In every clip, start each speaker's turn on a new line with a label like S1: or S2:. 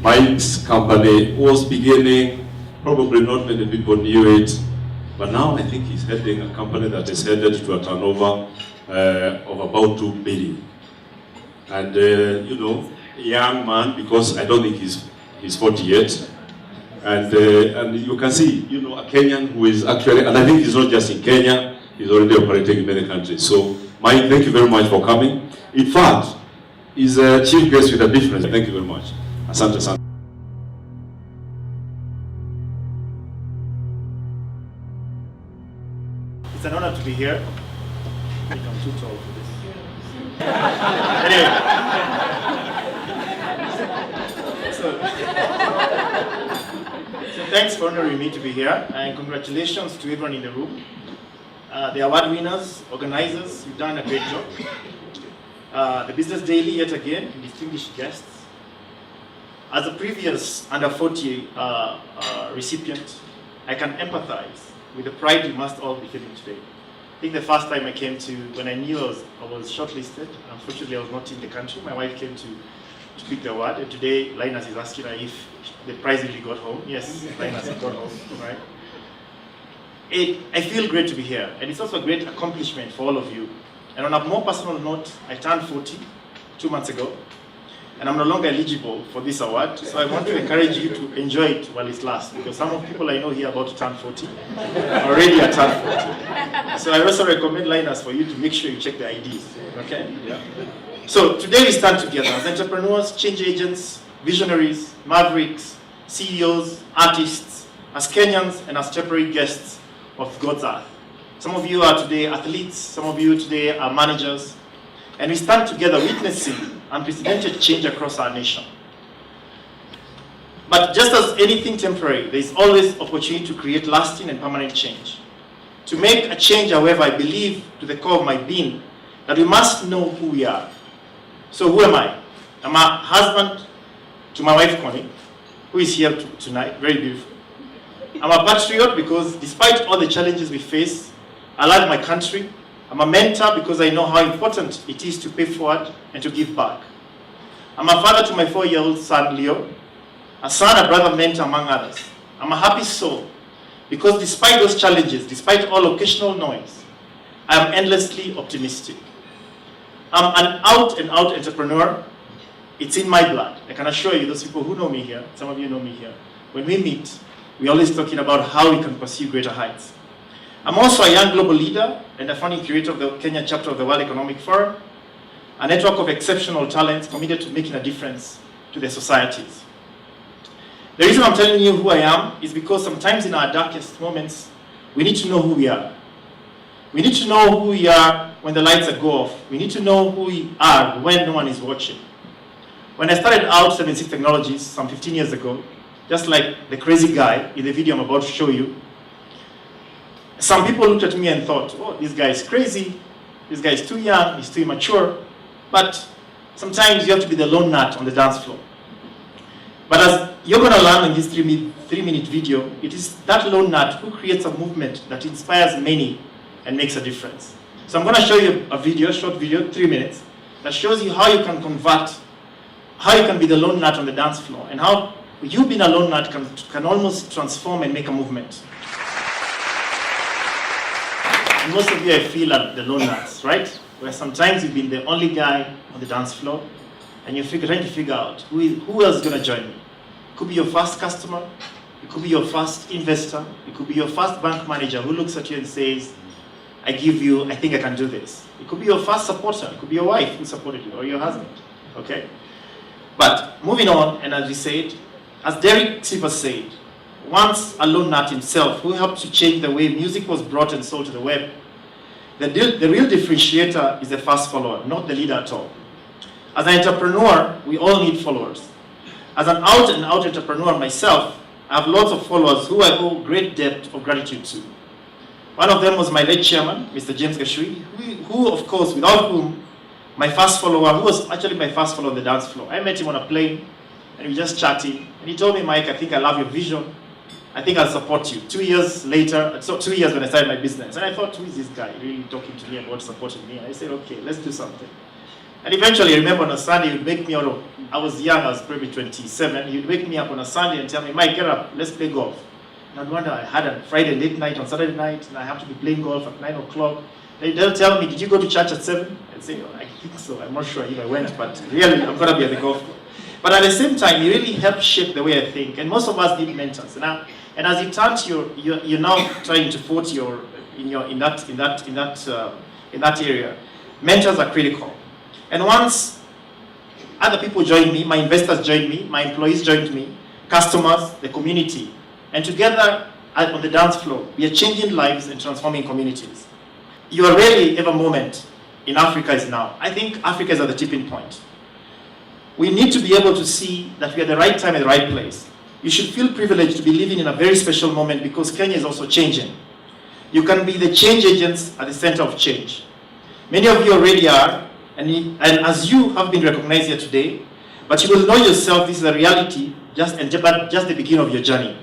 S1: Mike's company was beginning, probably not many people knew it, but now I think he's heading a company that is headed to a turnover of about 2 billion. And you know, young man, because I don't think he's 40 yet. And you can see, you know, a Kenyan who is actually, and I think he's not just in Kenya, he's already operating in many countries. So, Mike, thank you very much for coming. In fact, he's a chief guest with a difference. Thank you very much. Asante sana.
S2: It's an honor to be here. I think I'm too tall for this. Anyway. So thanks for honoring me to be here, and congratulations to everyone in the room. The award winners, organizers, you've done a great job. The Business Daily, yet again, distinguished guests. As a previous under 40 recipient, I can empathize with the pride we must all be feeling today. I think the first time I came to, when I knew I was shortlisted, unfortunately I was not in the country, my wife came to pick the award, and today Linus is asking her if the prize really got home. Yes, Linus got home, right? I feel great to be here, and it's also a great accomplishment for all of you. And on a more personal note, I turned 40 2 months ago, and I'm no longer eligible for this award, so I want to encourage you to enjoy it while it lasts, because some of the people I know here about to turn 40 already are turned 40. So I also recommend Linus for you to make sure you check the IDs, okay? Yeah. So today we stand together as entrepreneurs, change agents, visionaries, mavericks, CEOs, artists, as Kenyans, and as temporary guests of God's earth. Some of you are today athletes, some of you today are managers, and we stand together witnessing unprecedented change across our nation. But just as anything temporary, there is always opportunity to create lasting and permanent change. To make a change, however, I believe to the core of my being that we must know who we are. So who am I? I'm a husband to my wife Connie, who is here tonight, very beautiful. I'm a patriot because despite all the challenges we face, I love my country. I'm a mentor because I know how important it is to pay forward and to give back. I'm a father to my 4-year-old son, Leo, a son, a brother, mentor, among others. I'm a happy soul because despite those challenges, despite all occasional noise, I am endlessly optimistic. I'm an out-and-out entrepreneur. It's in my blood. I can assure you, those people who know me here, some of you know me here, when we meet, we're always talking about how we can pursue greater heights. I'm also a young global leader and a founding curator of the Kenya chapter of the World Economic Forum, a network of exceptional talents committed to making a difference to their societies. The reason I'm telling you who I am is because sometimes in our darkest moments, we need to know who we are. We need to know who we are when the lights go off. We need to know who we are when no one is watching. When I started out 76 Technologies some 15 years ago, just like the crazy guy in the video I'm about to show you, some people looked at me and thought, oh, this guy is crazy, this guy is too young, he's too immature, but sometimes you have to be the lone nut on the dance floor. But as you're going to learn in this 3-minute video, it is that lone nut who creates a movement that inspires many and makes a difference. So I'm going to show you a video, short video, 3 minutes, that shows you how you can convert, how you can be the lone nut on the dance floor, and how you being a lone nut can almost transform and make a movement. And most of you, I feel, are the lone nuts, right? Where sometimes you've been the only guy on the dance floor, and you're trying to figure out who else is going to join me. It could be your first customer, it could be your first investor, it could be your first bank manager who looks at you and says, I think I can do this. It could be your first supporter, it could be your wife who supported you, or your husband, okay? But moving on, and as we said, as Derek Sivers said, once a lone nut himself, who helped to change the way music was brought and sold to the web, the real differentiator is the fast follower, not the leader at all. As an entrepreneur, we all need followers. As an out-and-out entrepreneur myself, I have lots of followers who I owe great debt of gratitude to. One of them was my late chairman, Mr. James Gashui, who of course, without whom, my first follower, who was actually my first follower on the dance floor. I met him on a plane, and we just chatted, and he told me, Mike, I think I love your vision. I think I'll support you. 2 years later, so 2 years when I started my business, and I thought, who is this guy really talking to me about supporting me? And I said, okay, let's do something. And eventually, I remember on a Sunday, he would wake me out of, I was young, I was probably 27, he would wake me up on a Sunday and tell me, Mike, get up, let's play golf. And I'd wonder, I had a Friday late night on Saturday night, and I have to be playing golf at 9 o'clock. They'll tell me, did you go to church at 7? I'd say, oh, I think so, I'm not sure if I went, but really, I'm going to be at the golf course. But at the same time, he really helped shape the way I think, and most of us need mentors. And as you turn to you're now trying to 40 or in that area, mentors are critical. And once other people joined me, my investors joined me, my employees joined me, customers, the community, and together on the dance floor, we are changing lives and transforming communities. Your rarely ever moment in Africa is now. I think Africa is at the tipping point. We need to be able to see that we are at the right time at the right place. You should feel privileged to be living in a very special moment because Kenya is also changing. You can be the change agents at the center of change. Many of you already are, and as you have been recognized here today, but you will know yourself this is a reality just the beginning of your journey.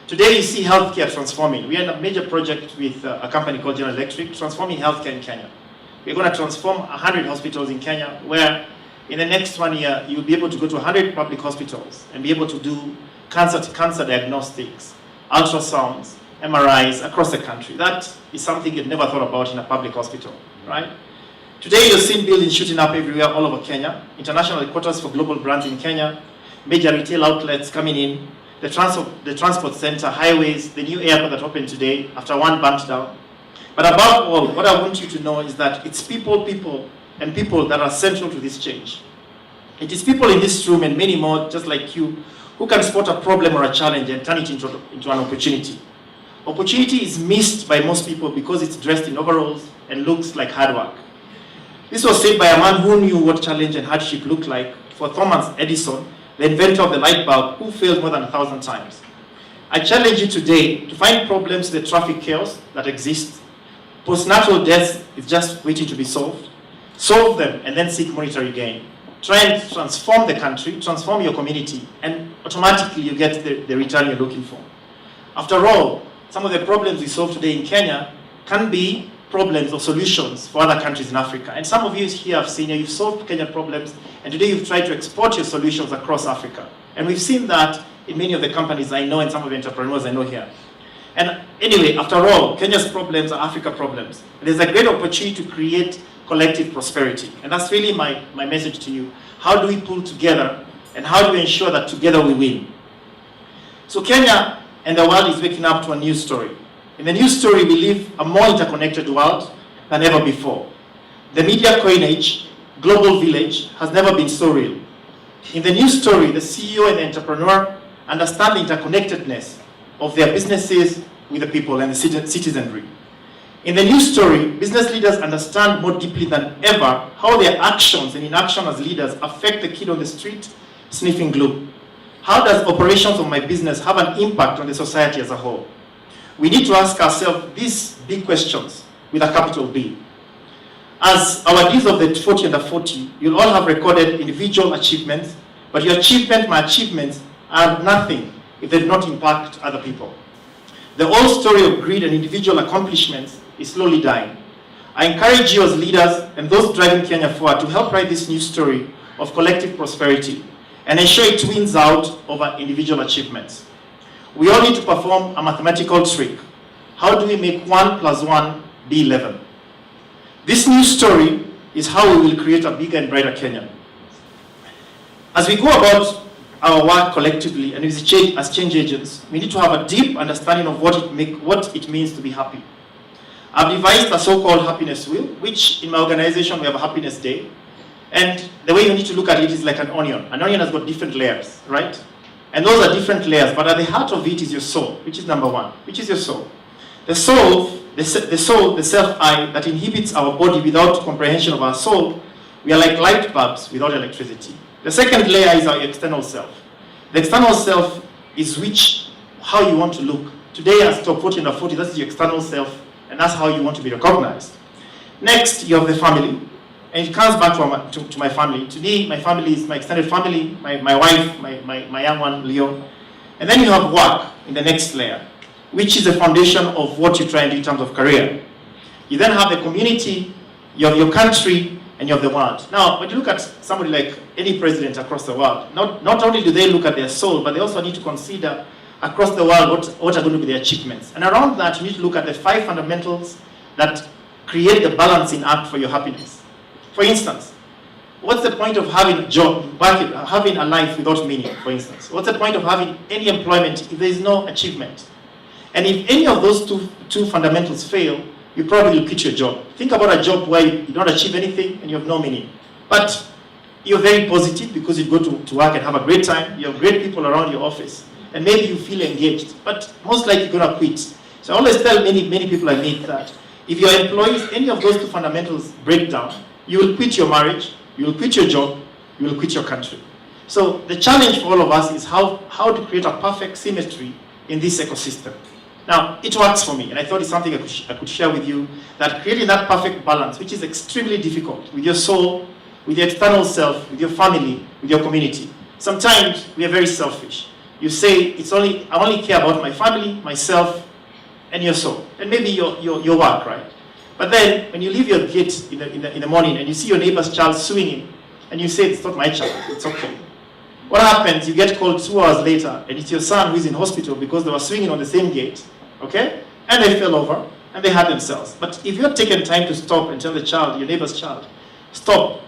S2: Today you see healthcare transforming. We are in a major project with a company called General Electric, transforming healthcare in Kenya. We're going to transform 100 hospitals in Kenya where in the next 1 year you'll be able to go to 100 public hospitals and be able to do cancer diagnostics, ultrasounds, MRIs across the country. That is something you'd never thought about in a public hospital, right? Today you're seeing buildings shooting up everywhere all over Kenya, international headquarters for global brands in Kenya, major retail outlets coming in, the transport center, highways, the new airport that opened today after one burnt down. But above all, what I want you to know is that it's people that are central to this change. It is people in this room and many more just like you who can spot a problem or a challenge and turn it into an opportunity. Opportunity is missed by most people because it's dressed in overalls and looks like hard work. This was said by a man who knew what challenge and hardship looked like for Thomas Edison, the inventor of the light bulb, who failed more than 1,000 times. I challenge you today to find problems in the traffic chaos that exists. Postnatal deaths is just waiting to be solved. Solve them and then seek monetary gain. Try and transform the country, transform your community, and automatically you get the return you're looking for. After all, some of the problems we solve today in Kenya can be problems or solutions for other countries in Africa. And some of you here have seen, you've solved Kenya problems, and today you've tried to export your solutions across Africa. And we've seen that in many of the companies I know and some of the entrepreneurs I know here. And anyway, after all, Kenya's problems are Africa problems. There's a great opportunity to create collective prosperity. And that's really my message to you. How do we pull together, and how do we ensure that together we win? So Kenya and the world is waking up to a new story. In the new story, we live a more interconnected world than ever before. The media coinage, global village, has never been so real. In the new story, the CEO and the entrepreneur understand the interconnectedness of their businesses with the people and the citizenry. In the new story, business leaders understand more deeply than ever how their actions and inaction as leaders affect the kid on the street sniffing glue. How does operations of my business have an impact on the society as a whole? We need to ask ourselves these big questions with a capital B. As our deeds of the 40 under 40, you'll all have recorded individual achievements, but your achievement, my achievements, are nothing if they do not impact other people. The old story of greed and individual accomplishments is slowly dying. I encourage you as leaders and those driving Kenya forward to help write this new story of collective prosperity and ensure it wins out over individual achievements. We all need to perform a mathematical trick. How do we make 1 + 1 be 11? This new story is how we will create a bigger and brighter Kenya. As we go about our work collectively and as change agents, we need to have a deep understanding of what it means to be happy. I've devised a so-called happiness wheel, which in my organization we have a happiness day. And the way you need to look at it is like an onion. An onion has got different layers, right? And those are different layers, but at the heart of it is your soul, which is number one. Which is your soul? The soul, the self-I that inhibits our body without comprehension of our soul, we are like light bulbs without electricity. The second layer is our external self. The external self is how you want to look. Today, as top 40 under 40, that's your external self, and that's how you want to be recognized. Next, you have the family. And it comes back to my family. Today, my family is my extended family, my wife, my young one, Leo. And then you have work in the next layer, which is the foundation of what you try and do in terms of career. You then have the community, you have your country, and and you have the world. Now, when you look at somebody like any president across the world, not only do they look at their soul, but they also need to consider across the world what are going to be their achievements. And around that, you need to look at the 5 fundamentals that create the balancing act for your happiness. For instance, what's the point of having a job, having a life without meaning, for instance? What's the point of having any employment if there is no achievement? And if any of those two fundamentals fail, you probably will quit your job. Think about a job where you don't achieve anything and you have no meaning. But you're very positive because you go to work and have a great time, you have great people around your office, and maybe you feel engaged, but most likely you're gonna quit. So I always tell many people I meet that if your employees, any of those 2 fundamentals break down, you will quit your marriage, you will quit your job, you will quit your country. So the challenge for all of us is how to create a perfect symmetry in this ecosystem. Now, it works for me, and I thought it's something I could share with you, that creating that perfect balance, which is extremely difficult, with your soul, with your external self, with your family, with your community. Sometimes we are very selfish. You say, I only care about my family, myself, and your soul, and maybe your work, right? But then, when you leave your gate in the morning and you see your neighbor's child swinging, and you say, it's not my child, it's okay. What happens? You get called 2 hours later, and it's your son who is in hospital because they were swinging on the same gate, okay? And they fell over, and they hurt themselves. But if you're taking time to stop and tell the child, your neighbor's child, stop,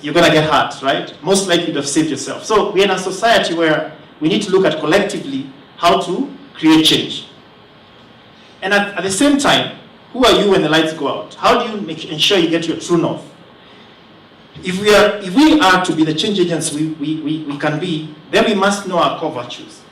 S2: you're gonna get hurt, right? Most likely you'd have saved yourself. So we're in a society where we need to look at collectively how to create change. And at the same time, who are you when the lights go out? How do you ensure you get your true north? If we are to be the change agents we can be, then we must know our core virtues.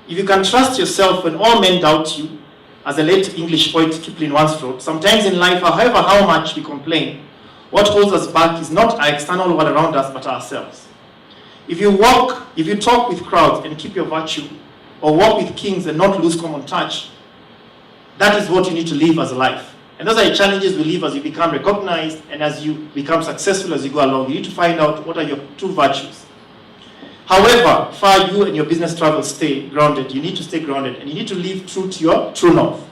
S2: If you can trust yourself when all men doubt you, as the late English poet Kipling once wrote, sometimes in life, however how much we complain, what holds us back is not our external world around us, but ourselves. If you talk with crowds and keep your virtue, or walk with kings and not lose common touch, that is what you need to live as a life. And those are the challenges we live as you become recognized and as you become successful as you go along. You need to find out what are your true virtues. However far you and your business travel stay grounded, you need to stay grounded and you need to live true to your true north.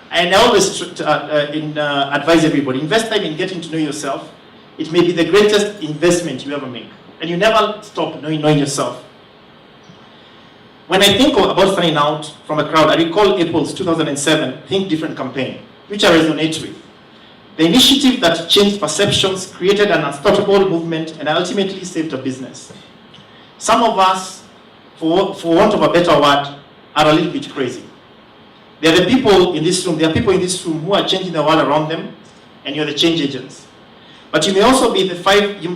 S2: And I always advise everybody, invest time in getting to know yourself. It may be the greatest investment you ever make. And you never stop knowing yourself. When I think about standing out from a crowd, I recall Apple's 2007 Think Different campaign, which I resonate with. The initiative that changed perceptions, created an unstoppable movement, and ultimately saved a business. Some of us, for want of a better word, are a little bit crazy. There are people in this room who are changing the world around them, and you're the change agents. But you may also be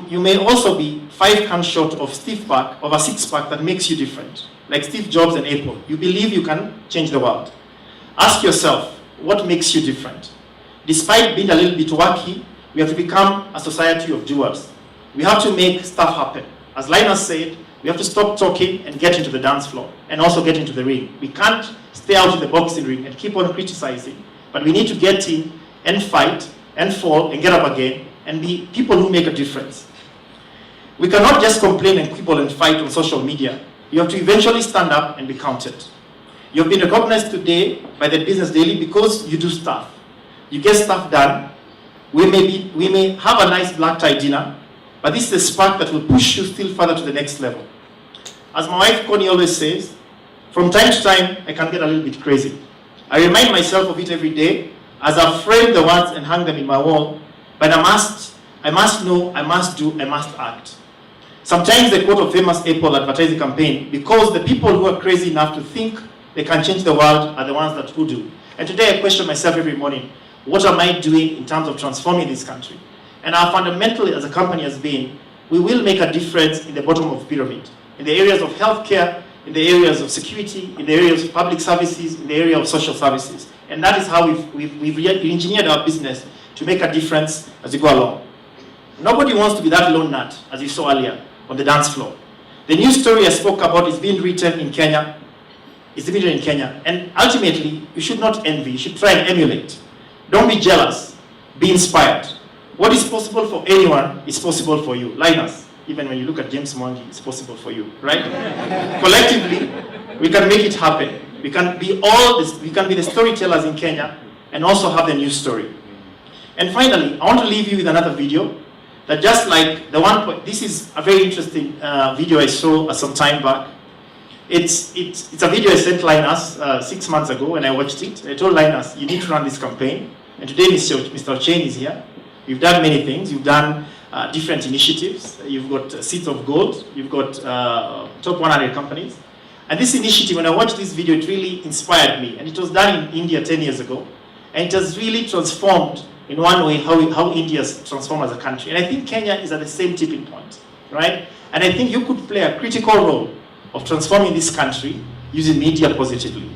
S2: you may also be 5 cans short of a 6-pack that makes you different. Like Steve Jobs and Apple. You believe you can change the world. Ask yourself, what makes you different? Despite being a little bit wacky, we have to become a society of doers. We have to make stuff happen. As Linus said, we have to stop talking and get into the dance floor, and also get into the ring. We can't stay out in the boxing ring and keep on criticizing, but we need to get in and fight and fall and get up again and be people who make a difference. We cannot just complain and quibble and fight on social media. You have to eventually stand up and be counted. You've been recognized today by the Business Daily because you do stuff. You get stuff done. We may have a nice black tie dinner, but this is a spark that will push you still further to the next level. As my wife Connie always says, from time to time, I can get a little bit crazy. I remind myself of it every day as I frame the words and hang them in my wall, but I must know, I must do, I must act. Sometimes the quote of famous Apple advertising campaign, because the people who are crazy enough to think they can change the world are the ones who do. And today I question myself every morning, what am I doing in terms of transforming this country? And our fundamental as a company has been, we will make a difference in the bottom of the pyramid, in the areas of healthcare, in the areas of security, in the areas of public services, in the area of social services. And that is how we've engineered our business to make a difference as we go along. Nobody wants to be that lone nut, as you saw earlier, on the dance floor. The new story I spoke about is being written in Kenya. It's written in Kenya. And ultimately, you should not envy. You should try and emulate. Don't be jealous. Be inspired. What is possible for anyone is possible for you. Linus, even when you look at James Mwangi, it's possible for you, right? Collectively, we can make it happen. We can be the storytellers in Kenya and also have the new story. And finally, I want to leave you with another video that just like the one point, this is a very interesting video I saw some time back. It's a video I sent Linus 6 months ago when I watched it. I told Linus, you need to run this campaign. And today Mr. Chain is here. You've done many things. You've done different initiatives. You've got Seeds of Gold. You've got top 100 companies. And this initiative, when I watched this video, it really inspired me. And it was done in India 10 years ago. And it has really transformed, in one way, how India's transformed as a country. And I think Kenya is at the same tipping point, right? And I think you could play a critical role of transforming this country using media positively.